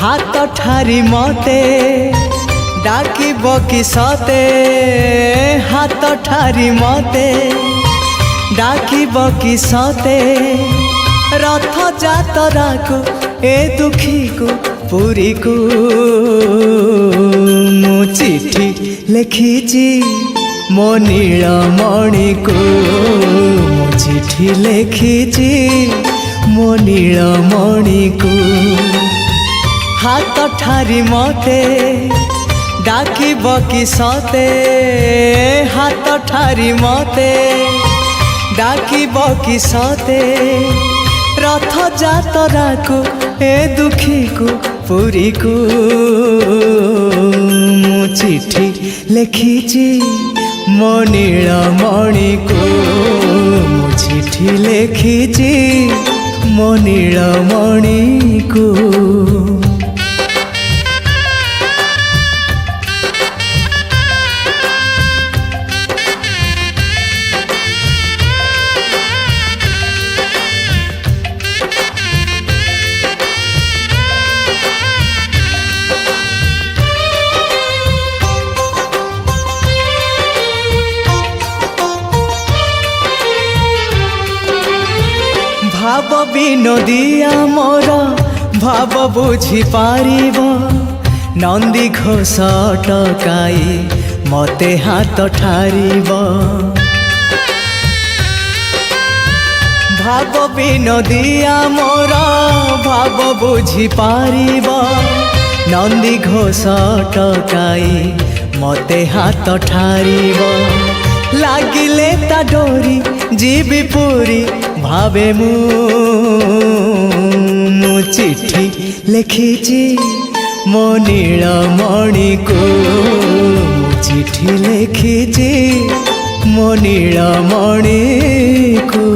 हाथ ठारी मते डाकिब कि सते हाथ ठारी मते डाकिब कि सते रथ जातरा को ए दुखी को पुरी को मु चिठी लिखिची मो नीलमणि को मु चिठी लिखिची मो नीलमणि को हाथ ठारी मते डाकिब कि सते हाथ ठारी मते डाकिब कि सते रथ जातरा को ए दुखी को पुरी को मु चिठी लिखिची मो नीलमणि को मु चिठी लिखिची मो नीलमणि को। भाव विनोदिया मोर भाव बुझी पारिब नंदी घोष टकाई मते हाथ ठारिब भाव विनोदिया मोर भाव बुझी पारिब नंदी घोष टकाई मते हाथ ठारिब लागिले ता डोरी जीवी पूरी भावे मु चिठी लिखिची मो नीलमणि को मु चिठी लिखिची मो नीलमणि को।